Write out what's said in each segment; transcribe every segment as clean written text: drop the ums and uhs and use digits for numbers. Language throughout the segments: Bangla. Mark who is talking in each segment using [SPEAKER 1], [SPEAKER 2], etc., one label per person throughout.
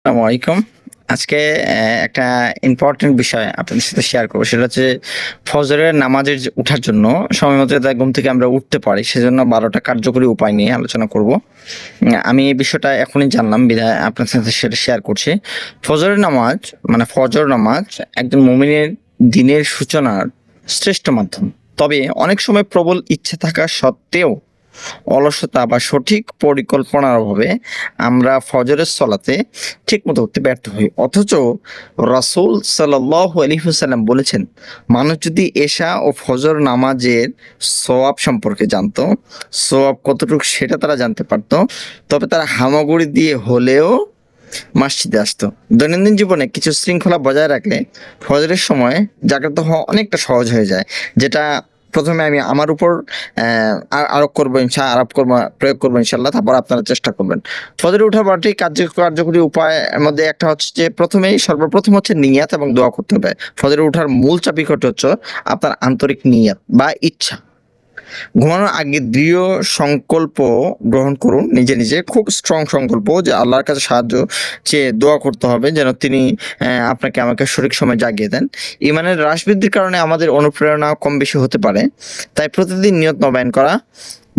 [SPEAKER 1] আসসালামু আলাইকুম। আজকে একটা ইম্পোর্টেন্ট বিষয় আপনাদের সাথে শেয়ার করব। সেটা হচ্ছে ফজরের নামাজের উঠার জন্য সময়মতো যাতে ঘুম থেকে আমরা উঠতে পারি, সেজন্য ১২ টা কার্যকরী উপায় নিয়ে আলোচনা করব। আমি এই বিষয়টা এখনই জানলাম বিধায় আপনার সাথে সেটা শেয়ার করছি। ফজরের নামাজ ফজর নামাজ একজন মুমিনের দিনের সূচনার শ্রেষ্ঠ মাধ্যম। তবে অনেক সময় প্রবল ইচ্ছে থাকা সত্ত্বেও অলসতা বা সঠিক পরিকল্পনার অভাবে আমরা ফজরের সলাতে ঠিকমতো উঠতে ব্যর্থ হই। অথচ রাসূল সাল্লাল্লাহু আলাইহি ওয়াসাল্লাম বলেছেন, মানুষ যদি এশা ও ফজর নামাজের সওয়াব সম্পর্কে জানতো, সওয়াব কতটুকু সেটা তারা জানতে পারত, তবে তারা হামাগুড়ি দিয়ে হলেও মসজিদে আসতো। দৈনন্দিন জীবনে কিছু শৃঙ্খলা বজায় রাখলে ফজরের সময় জাগ্রত হওয়া অনেকটা সহজ হয়ে যায়। যেটা প্রথমে আমি আমার উপর প্রয়োগ করবো ইনশাল্লাহ, তারপর আপনারা চেষ্টা করবেন। ফজরে ওঠার পরটি কার্যকরী উপায়ের মধ্যে একটা হচ্ছে যে সর্বপ্রথম হচ্ছে নিয়াত এবং দোয়া করতে হবে। ফজরে ওঠার মূল চাবিকাঠি হচ্ছে আপনার আন্তরিক নিয়াত বা ইচ্ছা। ঘুমানোর আগে দৃঢ় সংকল্প গ্রহণ করুন, নিজে নিজে খুব স্ট্রং সংকল্প যে আল্লাহর কাছে সাহায্য চেয়ে দোয়া করতে হবে যেন তিনি আমাকে সঠিক সময় জাগিয়ে দেন। ইমানের হ্রাস বৃদ্ধির কারণে আমাদের অনুপ্রেরণা কম বেশি হতে পারে, তাই প্রতিদিন নিয়ত নবায়ন করা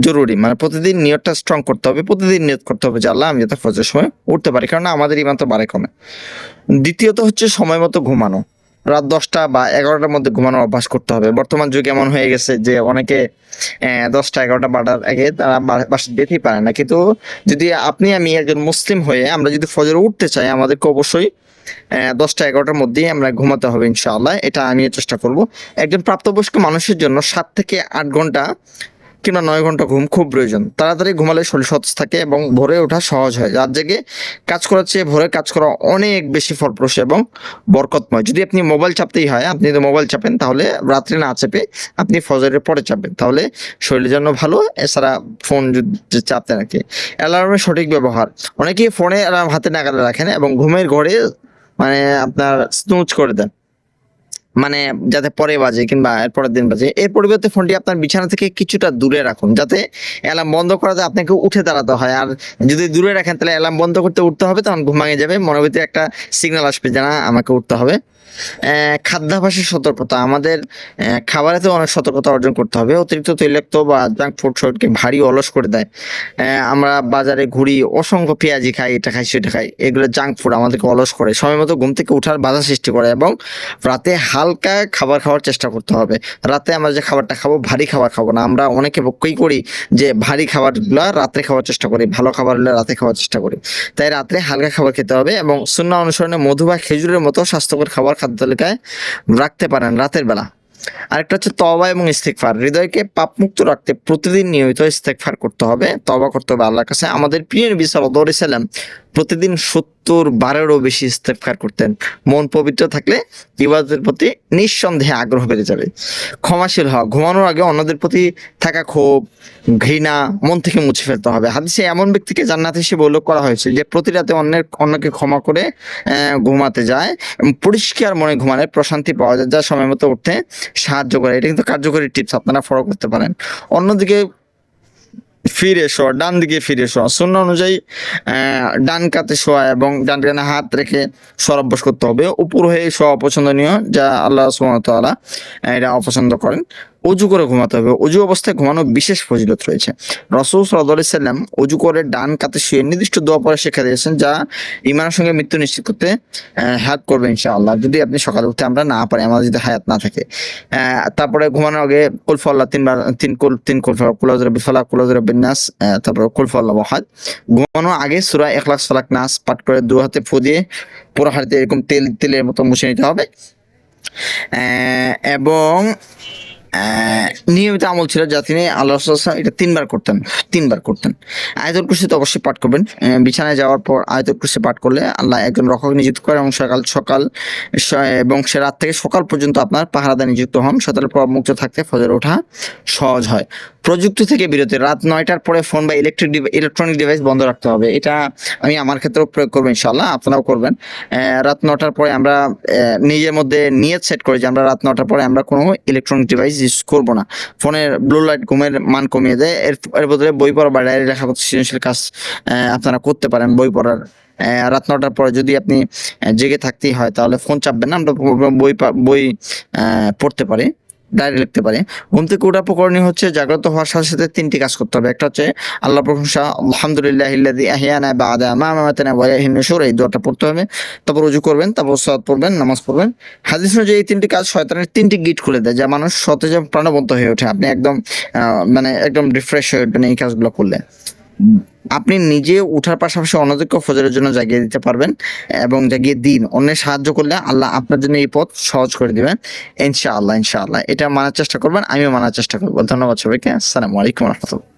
[SPEAKER 1] জরুরি। প্রতিদিন নিয়তটা স্ট্রং করতে হবে, প্রতিদিন নিয়ত করতে হবে যে আল্লাহ আমি যাতে ফজরের সময় উঠতে পারি, কারণ আমাদের ইমান তো বাড়ে কমে। দ্বিতীয়ত হচ্ছে সময় মতো ঘুমানো। রাত ১০টা বা ১১টার মধ্যে ঘুমানোর অভ্যাস করতে হবে। বর্তমান যুগ এমন হয়ে গেছে যে অনেকে ১০টা ১১টা বাড়ার আগে তারা বাসায় যেতেই পারে না। কিন্তু যদি আমি একজন মুসলিম হয়ে আমরা যদি ফজরে উঠতে চাই, আমাদেরকে অবশ্যই ১০টা ১১টার মধ্যেই আমরা ঘুমাতে হবে ইনশাআল্লাহ। এটা আমিও চেষ্টা করব। একজন প্রাপ্তবয়স্ক মানুষের জন্য ৭ থেকে ৮ ঘন্টা কিংবা ৯ ঘন্টা ঘুম খুব প্রয়োজন। তাড়াতাড়ি ঘুমালে শরীর সতেজ থাকে এবং ভোরে ওঠা সহজ হয়। রাত জেগে কাজ করার চেয়ে ভোরে কাজ করা অনেক বেশি ফলপ্রসূ এবং বরকতময়। যদি আপনি মোবাইল চাপতেই হয়, আপনি যদি মোবাইল চাপেন তাহলে রাত্রে না চেপে আপনি ফজরের পরে চাপবেন, তাহলে শরীরের জন্য ভালো। এছাড়া ফোন যদি চাপতেন আর কি। অ্যালার্মের সঠিক ব্যবহার। অনেকেই ফোনে অ্যালার্ম হাতে নাগালে রাখেন এবং ঘুমের ঘরে আপনার স্নুজ করে দেন, যাতে পরে বাজে কিংবা এর পরের দিন বাজে। এর পরিবর্তে ফোনটি আপনার বিছানা থেকে কিছুটা দূরে রাখুন, যাতে অ্যালার্ম বন্ধ করাতে আপনাকে উঠে দাঁড়াতে হয়। আর যদি দূরে রাখেন তাহলে অ্যালার্ম বন্ধ করতে উঠতে হবে, তখন ঘুম ভেঙে যাবে, মনের ভিতরে একটা সিগন্যাল আসবে যে না আমাকে উঠতে হবে। খাদ্যাভ্যাসের সতর্কতা। আমাদের খাবারেতেও অনেক সতর্কতা অর্জন করতে হবে। অতিরিক্ত তৈলাক্ত বা জাঙ্ক ফুড শরীরকে ভারী অলস করে দেয়। আমরা বাজারে ঘুরি, অসংখ্য পেঁয়াজি খাই, এটা খাই সেটা খাই, এগুলো জাঙ্ক ফুড আমাদেরকে অলস করে, সময় মতো ঘুম থেকে উঠার বাধা সৃষ্টি করে এবং রাতে হালকা খাবার খাওয়ার চেষ্টা করতে হবে। রাতে আমরা যে খাবারটা খাবো, ভারী খাবার খাবো না। আমরা অনেকে বক্কই করি যে ভারী খাবারগুলো রাত্রে খাওয়ার চেষ্টা করি, ভালো খাবার হলে রাতে খাওয়ার চেষ্টা করি। তাই রাত্রে হালকা খাবার খেতে হবে এবং সুন্নাহ অনুসরণে মধু বা খেজুরের মতো স্বাস্থ্যকর খাবার খাদ্য তালিকায় রাখতে পারেন রাতের বেলা। আরেকটা হচ্ছে তওবা এবং ইস্তিগফার। হৃদয়কে পাপমুক্ত রাখতে প্রতিদিন নিয়মিত ইস্তিগফার করতে হবে, তওবা করতে হবে আল্লাহর কাছে। আমাদের প্রিয় নবী সাল্লাল্লাহু আলাইহি ওয়াসাল্লাম প্রতিদিন ৭০ বারেরও বেশি ইস্তিগফার করতেন। মন পবিত্র থাকলে ইবাদতের প্রতি নিঃসন্দেহে আগ্রহ বেড়ে যাবে। ক্ষমাশীল হওয়া। ঘুমানোর আগে অন্যদের প্রতি থাকা ক্ষোভ, ঘৃণা মন থেকে মুছে ফেলতে হবে। হাদিসে এমন ব্যক্তিকে জান্নাতে হিসেবে উল্লেখ করা হয়েছে যে প্রতি রাতে অন্যকে ক্ষমা করে ঘুমাতে যায় এবং পরিষ্কার মনে ঘুমালে প্রশান্তি পাওয়া যায়, যা সময় মতো উঠতে সাহায্য করে। এটা কিন্তু কার্যকরী টিপস, আপনারা ফলো করতে পারেন। অন্যদিকে ডান দিকে ফিরে শোয়া। সুন্নাহ অনুযায়ী ডান কাতে শোয়া এবং ডান কানে হাত রেখে শোয়ার অভ্যাস করতে হবে। উপর হয়ে শোয়া অপছন্দনীয়, যা আল্লাহ সুবহানাহু ওয়া তাআলা এটা অপছন্দ করেন। অজু করে ঘুমাতে হবে। অজু অবস্থায় ঘুমানো বিশেষ ফজিলত রয়েছে। রাসূল সাল্লাল্লাহু আলাইহি সাল্লাম অজু করে ডান কাতে শুয়ে নির্দিষ্ট দোয়া পড়া শিক্ষা দিয়েছেন, যা ঈমানের সঙ্গে মৃত্যু নিশ্চিত করতে হেল্প করবে ইনশাআল্লাহ, যদি আপনি সকালে উঠতে আমরা না পারি, আমাদের যদি হায়াত না থাকে। তারপরে ঘুমানোর আগে কুল ফাল্লাহ তিনবার, তিন কুল কুল আউযু বিরব্বিল ফালাক, কুল আউযু বিরাব্বিন নাস, তারপরে কুল ফাল্লাহু আহাদ। ঘুমানোর আগে সূরা ইখলাস, ফালাক, নাস পাঠ করে দু হাতে ফু দিয়ে পুরো হাতে এরকম তেলের মতো মুছে নিতে হবে। এবং নিয়মিত আমল ছিল যা তিনি আল্লাহ রাসূল এটা ৩বার করতেন। আয়াতুল কুরসি তো অবশ্যই পাঠ করবেন। বিছানায় যাওয়ার পর আয়াতুল কুরসি পাঠ করলে আল্লাহ একজন রক্ষক নিযুক্ত করে এবং সে রাত থেকে সকাল পর্যন্ত আপনার পাহারাদার নিযুক্ত হন। শয়তানের প্রভাব মুক্ত থাকতে ফজরে ওঠা সহজ হয়। প্রযুক্তি থেকে বিরতি। রাত ৯টার পরে ফোন বা ইলেকট্রনিক ডিভাইস বন্ধ রাখতে হবে। এটা আমি আমার ক্ষেত্রেও প্রয়োগ করবো ইনশাআল্লাহ, আপনারাও করবেন। রাত ৯টার পরে আমরা নিজের মধ্যে নিয়ত সেট করি যে আমরা রাত ৯টার পরে আমরা কোনো ইলেকট্রনিক ডিভাইস ইউজ করবো না। ফোনের ব্লু লাইট ঘুমের মান কমিয়ে দেয়। এর বদলে বই পড়া বা ডায়েরি লেখা সৃজনশীল কাজ আপনারা করতে পারেন। বই পড়ার রাত 9টার পরে যদি আপনি জেগে থাকতেই হয় তাহলে ফোন চাপবেন না, আমরা বই পড়তে পারি, ডায়েরি লিখতে পারি। ঘুম থেকে ওঠার পর করণীয় হচ্ছে জাগ্রত হওয়ার সাথে সাথে 3টি কাজ করতে হবে। একটা হচ্ছে আল্লাহ প্রশংসা, আলহামদুলিল্লাহিল্লাযী আহইয়ানা বা'দা মা আমাতানা ওয়া ইলাইহিন নুশুর, এই দোয়াটা পড়তে হবে। তারপর ওযু করবেন, তারপর সালাত পড়বেন, নামাজ পড়বেন। হাদিস অনুযায়ী এই 3টি কাজ শয়তানের 3টি গিট খুলে দেয়, যা মানুষ সতেজ এবং প্রাণবন্ত হয়ে ওঠে। আপনি একদম মানে একদম রিফ্রেশ হয়ে উঠবেন এই কাজগুলো করলে। আপনি নিজে উঠার পাশাপাশি অন্যদেরকেও ফজরের জন্য জাগিয়ে দিতে পারবেন এবং জাগিয়ে দিন। অন্যের সাহায্য করলে আল্লাহ আপনার জন্য এই পথ সহজ করে দিবেন ইনশাআল্লাহ। এটা মানার চেষ্টা করবেন, আমিও মানার চেষ্টা করব। ধন্যবাদ সবাইকে। আসসালামু আলাইকুম ওয়া রাহমাতুল্লাহ।